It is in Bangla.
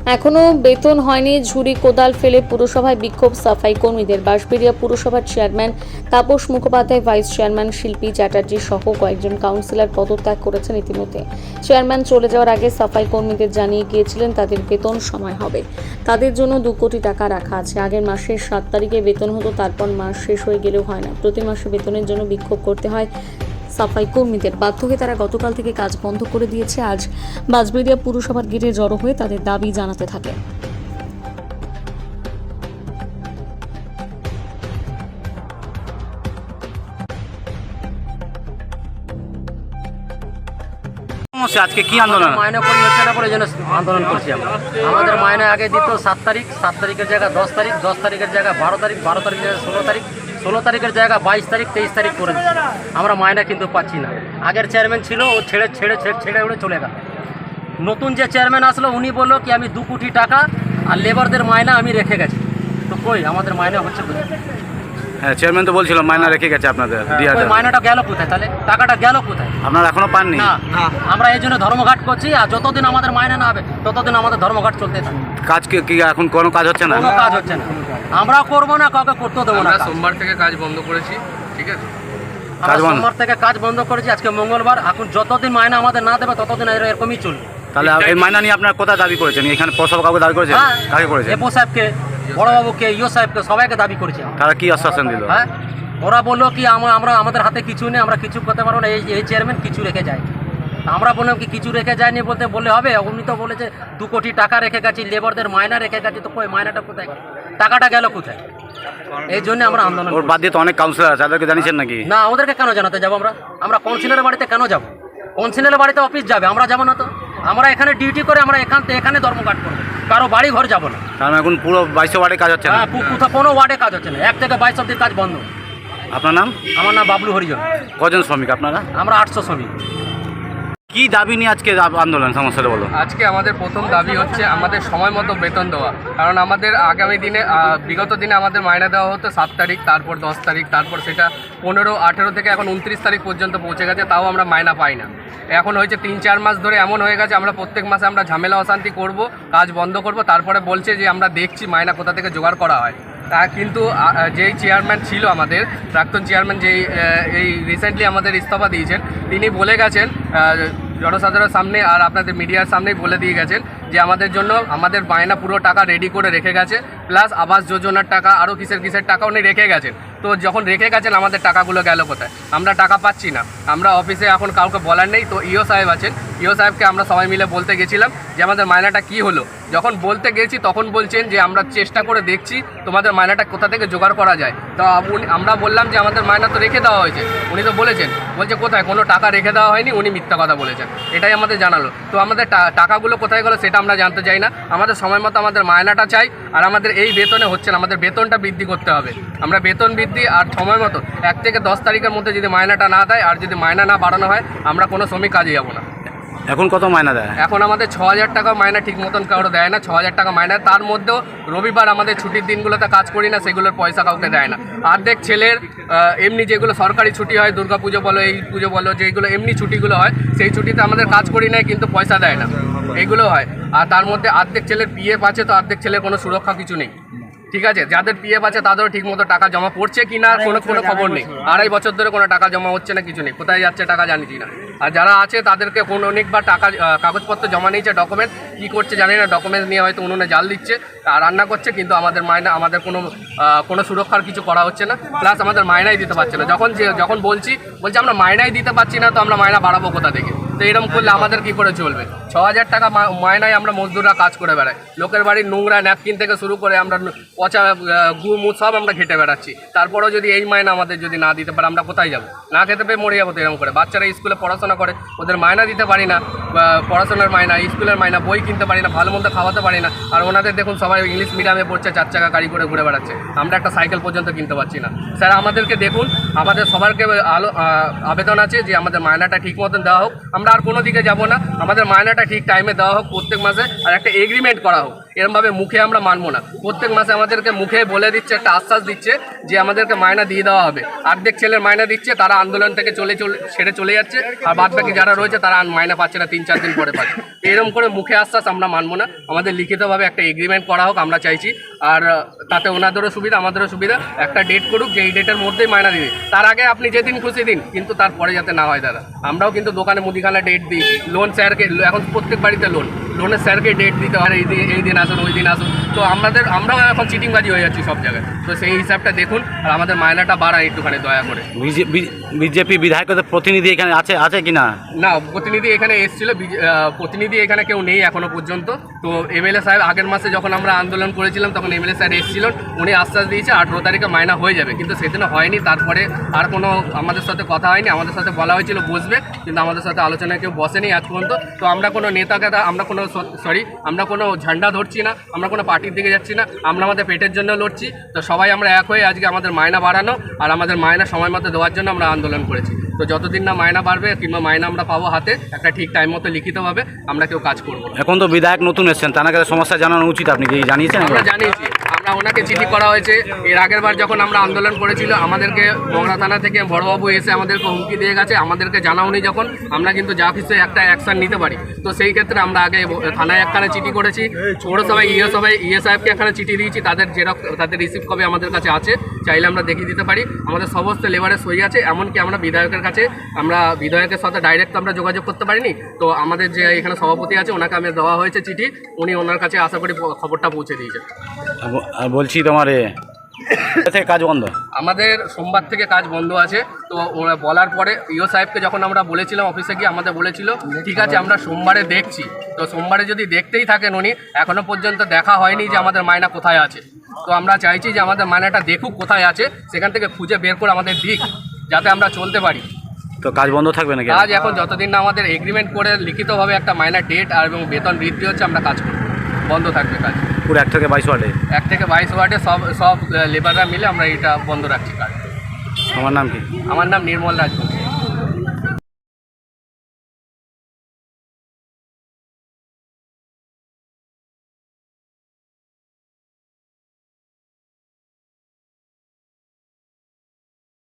এখনো বেতন হয়নি, ঝুড়ি কোদাল ফেলে পুরসভায় বিক্ষোভ সাফাই কর্মীদের। বাঁশবেড়িয়া পুরসভার chairman Tapas Mukhopadhyay, vice chairman শিল্পী চ্যাটার্জি সহ কয়েকজন কাউন্সিলর পদত্যাগ করেছেন ইতিমধ্যে। চেয়ারম্যান চলে যাওয়ার আগে সাফাই কর্মীদের জানিয়ে গিয়েছিলেন তাদের বেতন সময় হবে, তাদের জন্য 2 কোটি টাকা রাখা আছে। আগের মাসের 7 তারিখে বেতন হতো, তারপর মাস শেষ হয়ে গেলেও হয় না। প্রতি মাসে বেতনের জন্য বিক্ষোভ করতে হয় সাফাই কর্মীদের। বাধ্য হয়ে তারা গতকাল থেকে কাজ বন্ধ করে দিয়েছে। আজ বাঁশবেড়িয়া পুরসভার গেটে জড়ো হয়ে তাদের দাবি জানাতে থাকে। সমস্যা আজকে কি আন্দোলন? মাইনে করি হচ্ছে না বলে এই জন্য আন্দোলন করছি আমরা। আমাদের মাইনে আগে দিত 7 তারিখ, 7 তারিখের জায়গায় 10 তারিখ, 10 তারিখের জায়গায় 12 তারিখ, 12 তারিখের জায়গায় 16 তারিখ, 16 তারিখের জায়গায় 22 তারিখ, 23 তারিখ করে দিচ্ছে। আমরা মাইনে কিন্তু পাচ্ছি না। আগের চেয়ারম্যান ছিল, ও ছেড়ে উড়ে চলে গেল। নতুন যে চেয়ারম্যান আসলো উনি বললো কি আমি 2 কোটি টাকা আর লেবারদের মাইনা আমি রেখে গেছি। তো কই আমাদের মাইনে হচ্ছে কোথায়? হ্যাঁ, চেয়ারম্যান তো বলছিল মাইনা রেখে গেছে আপনাদের। ওই মাইনাটা গেল কোথায়? তাহলে টাকাটা গেল কোথায়? আপনারা এখনো পাননি? না, আমরা এই জন্য ধর্মঘট করছি। আর যতদিন আমাদের মাইনে না হবে ততদিন আমাদের ধর্মঘট চলতে থাকে। কাজ কি এখন কোনো কাজ হচ্ছে না? কোনো কাজ হচ্ছে না। আমরাও করবো না, কাউকে করতে দেবো না। সোমবার থেকে কাজ বন্ধ করেছি, ঠিক আছে? আমরা সোমবার থেকে কাজ বন্ধ করেছি, আজকে মঙ্গলবার। এখন যতদিন মাইনা আমাদের না দেবে ততদিন এরকমই চলবে। তাহলে এই মাইনা নিয়ে আপনারা কোথায় দাবি করেছেন? এখানে পৌরসভা কাউকে দাবি করেছেন? কাকে করেছেন? এপো সাহেবকে, বড়বাবুকে, ইও সাহেবকে, সবাইকে দাবি করেছি। তারা কি আশ্বাসন দিল? হ্যাঁ, ওরা বললো কি আমরা আমাদের হাতে কিছু নেই, আমরা কিছু করতে পারবো না। এই চেয়ারম্যান কিছু রেখে যায়। আমরা বললাম কি কিছু রেখে যায়নি বললে হবে? উনি তো বলেছে 2 কোটি টাকা রেখে গেছি, লেবারদের মাইনা রেখে গেছি। তো কই মাইনাটা কোথায়? টাকাটা গেল কোথায়? এই জন্য আমরা আন্দোলন। ওর বাদ দিয়ে তো অনেক কাউন্সিলর আছে, তাদেরকে জানিয়েছেন নাকি? না, ওদেরকে কেন জানাতে যাবো আমরা কাউন্সিলরের বাড়িতে কেন যাবো? কাউন্সিলরের বাড়িতে অফিস যাবে, আমরা যাবো না। তো আমরা এখানে ডিউটি করে আমরা এখানে ধর্মঘট করবো, কারো বাড়ি ঘর যাবো না। কারণ এখন পুরো 22 ওয়ার্ডে কাজ হচ্ছে না। হ্যাঁ, কোথাও কোনো ওয়ার্ডে কাজ হচ্ছে না। 1 থেকে 22 অব্দি কাজ বন্ধ। আপনার নাম? আমার নাম বাবলু হরিজন। কজন শ্রমিক আপনারা? আমরা 800 শ্রমিক। কি দাবি নিয়ে আজকে আন্দোলন? সমস্যাটা বলো। আজকে আমাদের প্রথম দাবি হচ্ছে আমাদের সময় মতো বেতন দেওয়া। কারণ আমাদের আগামী দিনে বিগত দিনে আমাদের মাইনে দেওয়া হতো 7 তারিখ, তারপর 10 তারিখ, তারপর সেটা 15, 18 থেকে এখন 29 তারিখ পর্যন্ত পৌঁছে গেছে, তাও আমরা মাইনা পাই না। এখন হয়েছে 3-4 মাস ধরে এমন হয়ে গেছে, আমরা প্রত্যেক মাসে আমরা ঝামেলা অশান্তি করব, কাজ বন্ধ করব, তারপরে বলছে যে আমরা দেখছি মাইনা কোথা থেকে জোগাড় করা হয়। তা কিন্তু যেই চেয়ারম্যান ছিল আমাদের, প্রাক্তন চেয়ারম্যান, যেই এই রিসেন্টলি আমাদের ইস্তফা দিয়েছেন, তিনি বলে গেছেন জনসাধারণের সামনে আর আপনাদের মিডিয়ার সামনেই বলে দিয়ে গেছেন যে আমাদের জন্য আমাদের মাইনা পুরো টাকা রেডি করে রেখে গেছে, প্লাস আবাস যোজনার টাকা, আরও কিসের টাকা উনি রেখে গেছেন। তো যখন রেখে গেছেন আমাদের টাকাগুলো গেল কোথায়? আমরা টাকা পাচ্ছি না। আমরা অফিসে এখন কাউকে বলার নেই। তো ইও সাহেব আছেন, ইও সাহেবকে আমরা সবাই মিলে বলতে গেছিলাম যে আমাদের মাইনাটা কি হলো। যখন বলতে গেছি তখন বলছেন যে আমরা চেষ্টা করে দেখছি তোমাদের মাইনাটা কোথা থেকে জোগাড় করা যায়। তো আমরা বললাম যে আমাদের মাইনা তো রেখে দেওয়া হয়েছে। উনি তো বলছে কোথায় কোনো টাকা রেখে দেওয়া হয়নি, উনি মিথ্যা কথা বলেছেন, এটাই আমাদের জানালো। তো আমাদের টাকাগুলো কোথায় গেলো সেটা আমরা জানতে চাই না। আমাদের সময় মতো আমাদের মায়নাটা চাই। আর আমাদের এই বেতনে হচ্ছে না, আমাদের বেতনটা বৃদ্ধি করতে হবে। আমরা বেতন বৃদ্ধি আর সময় মতো 1 থেকে 10 তারিখের মধ্যে যদি মায়নাটা না দেয় আর যদি মায়না না বাড়ানো হয়, আমরা কোনো শ্রমিক কাজে যাবো না। এখন কত মাইনা দেয়? এখন আমাদের 6000 টাকা মাইনা ঠিক মতন কাউকে দেয় না। 6000 টাকা মাইনা, তার মধ্যেও রবিবার আমাদের ছুটির দিনগুলোতে কাজ করি না, সেগুলোর পয়সা কাউকে দেয় না। অর্ধেক ছেলের এমনি যেগুলো সরকারি ছুটি হয়, দুর্গা পুজো বলো, এই পুজো বলো, যেগুলো এমনি ছুটিগুলো হয়, সেই ছুটিতে আমাদের কাজ করি না, কিন্তু পয়সা দেয় না, এইগুলো হয়। আর তার মধ্যে অর্ধেক ছেলের পিএফ আছে, তো অর্ধেক ছেলের কোনো সুরক্ষা কিছু নেই। ঠিক আছে, যাদের পিএফ আছে তাদেরও ঠিকমতো টাকা জমা পড়ছে কি না কোনো খবর নেই। 2.5 বছর ধরে কোনো টাকা জমা হচ্ছে না, কিছু নেই, কোথায় যাচ্ছে টাকা জানিছি না। আর যারা আছে তাদেরকে অনেকবার টাকা কাগজপত্র জমা নিয়েছে, ডকুমেন্ট কী করছে জানি না, ডকুমেন্টস নিয়ে হয়তো উনুনে জাল দিচ্ছে আর রান্না করছে, কিন্তু আমাদের মাইনা, আমাদের কোনো সুরক্ষার কিছু করা হচ্ছে না, প্লাস আমাদের মাইনাই দিতে পারছে না। যখন বলছে আমরা মাইনাই দিতে পারছি না, তো আমরা মাইনা বাড়াবো কোথা থেকে? তো এরকম করলে আমাদের কি করে চলবে? 6000 টাকা মাইনায় আমরা মজদুররা কাজ করে বেড়াই, লোকের বাড়ির নোংরা ন্যাপকিন থেকে শুরু করে আমরা পচা গু সব আমরা ঘেটে বেড়াচ্ছি। তারপরেও যদি এই মাইনা আমাদের যদি না দিতে পারে, আমরা কোথায় যাবো? না খেতে পেয়ে মরে যাবো। তো এরকম করে বাচ্চারা স্কুলে পড়াশোনা করে, ওদের মাইনা দিতে পারি না, পড়াশোনার মাইনা, স্কুলের মাইনা, বই কিনতে পারি না, ভালো মন্দ খাওয়াতে পারি না। আর ওনাদের দেখুন সবাই ইংলিশ মিডিয়ামে পড়ছে, 4 চাকা গাড়ি করে ঘুরে বেড়াচ্ছে, আমরা একটা সাইকেল পর্যন্ত কিনতে পারছি না। স্যার আমাদেরকে দেখুন, আমাদের সবারকে আবেদন আছে যে আমাদের মাইনাটা ঠিক মতন দেওয়া হোক। আমরা আমরা আর কোনো দিকে যাব না, আমাদের মায়নাটা ঠিক টাইমে দেওয়া হোক প্রত্যেক মাসে, আর একটা এগ্রিমেন্ট করা হোক। এরমভাবে মুখে আমরা মানবো না, প্রত্যেক মাসে আমাদেরকে মুখে বলে দিচ্ছে, একটা আশ্বাস দিচ্ছে যে আমাদেরকে মায়না দিয়ে দেওয়া হবে। অর্ধেক ছেলের মায়না দিচ্ছে, তারা আন্দোলন থেকে ছেড়ে চলে যাচ্ছে, আর বাদ বাকি যারা রয়েছে তারা মায়না পাচ্ছে না, 3-4 দিন পরে পাচ্ছে। এরকম করে মুখে আশ্বাস আমরা মানবো না, আমাদের লিখিতভাবে একটা এগ্রিমেন্ট করা হোক আমরা চাইছি। আর তাতে ওনাদেরও সুবিধা আমাদেরও সুবিধা, একটা ডেট করুক যে এই ডেটের মধ্যেই মায়না দিবে। তার আগে আপনি যেদিন খুশি দিন, কিন্তু তারপরে যাতে না হয় দাদা। আমরাও কিন্তু দোকানে মুদিখানা ডেট দিই, লোন স্যারকে, এখন প্রত্যেক বাড়িতে লোনের স্যারকে ডেট দিতে হয়, এই দিন আসুন ওই দিন আসুন। তো আমরাও এখন চিটিংবাজি হয়ে যাচ্ছি সব জায়গায়। তো সেই হিসাবটা দেখুন, আর আমাদের মায়নাটা বাড়ায় একটুখানি দয়া করে। বিজেপি বিধায়কদের প্রতিনিধি এখানে আছে কি না? না, প্রতিনিধি এখানে এসেছিল, প্রতিনিধি এখানে কেউ নেই এখনো পর্যন্ত। তো এমএলএ সাহেব আগের মাসে যখন আমরা আন্দোলন করেছিলাম তখন এমএলএ স্যার এসেছিলেন, উনি আশ্বাস দিয়েছে 18 তারিখে মায়না হয়ে যাবে, কিন্তু সেদিনও হয়নি। তারপরে আর কোনো আমাদের সাথে কথা হয়নি, আমাদের সাথে বলা হয়েছিল বসবে, কিন্তু আমাদের সাথে আলোচনায় কেউ বসেনি আজ পর্যন্ত। তো আমরা কোনো নেতাকে, আমরা কোনো ঝান্ডা ধরছি না, আমরা কোনো পার্টির দিকে যাচ্ছি না, আমরা আমাদের পেটের জন্য লড়ছি। তো সবাই আমরা এক হয়ে আজকে আমাদের মায়না বাড়ানো আর আমাদের মায়না সময় মতো দেওয়ার জন্য আমরা আন্দোলন করেছি। তো যতদিন না মায়না বাড়বে কিংবা মায়না আমরা পাবো হাতে একটা ঠিক টাইম মতো লিখিতভাবে, আমরা কেউ কাজ করবো। এখন তো বিধায়ক নতুন এসেছেন, তার কাছে সমস্যা জানানো উচিত, আপনি কি জানিয়েছেন? আমরা জানিয়েছি, আমরা ওনাকে চিঠি করা হয়েছে। এর আগের বার যখন আমরা আন্দোলন করেছিল আমাদেরকে মগরা থানা থেকে বড়বাবু এসে আমাদেরকে হুমকি দিয়ে গেছে, আমাদেরকে জানাওনি যখন, আমরা কিন্তু যা কিছু একটা অ্যাকশন নিতে পারি। তো সেই ক্ষেত্রে আমরা আগে থানায় একখানে চিঠি করেছি, পৌরসভায় ইয়ে সাহেবকে একখানে চিঠি দিয়েছি, তাদের রিসিভ কপি আমাদের কাছে আছে, চাইলে আমরা দেখিয়ে দিতে পারি। আমাদের সমস্ত লেবারের সই আছে, এমনকি আমরা বিধায়কের কাছে, আমরা বিধায়কের সাথে ডাইরেক্ট আমরা যোগাযোগ করতে পারিনি। তো আমাদের যে এখানে সভাপতি আছে ওনাকে আমি দেওয়া হয়েছে চিঠি, উনি ওনার কাছে আশা করি খবরটা পৌঁছে দিয়েছে। বলছি তোমার থেকে কাজ বন্ধ, আমাদের সোমবার থেকে কাজ বন্ধ আছে। তো ওরা বলার পরে ইও সাহেবকে যখন আমরা বলেছিলাম অফিসে গিয়ে, আমাদের বলেছিল ঠিক আছে আমরা সোমবারে দেখছি। তো সোমবারে যদি দেখতেই থাকেন উনি, এখনও পর্যন্ত দেখা হয়নি যে আমাদের মায়না কোথায় আছে। তো আমরা চাইছি যে আমাদের মায়নাটা দেখুক কোথায় আছে, সেখান থেকে খুঁজে বের করে আমাদের দিক, যাতে আমরা চলতে পারি। তো কাজ বন্ধ থাকবে নাকি? কাজ এখন যতদিন না আমাদের এগ্রিমেন্ট করে লিখিতভাবে একটা মায়না ডেট আর এবং বেতন বৃদ্ধি হচ্ছে, আমরা কাজ করব, বন্ধ থাকবে কাজ। পুরো 1 থেকে 22 ওয়ার্ডে? 1 থেকে 22 ওয়ার্ডে সব লেবাররা মিলে আমরা এটা বন্ধ রাখছি কাজ। আমার নাম কি? আমার নাম নির্মল রাজবংশী।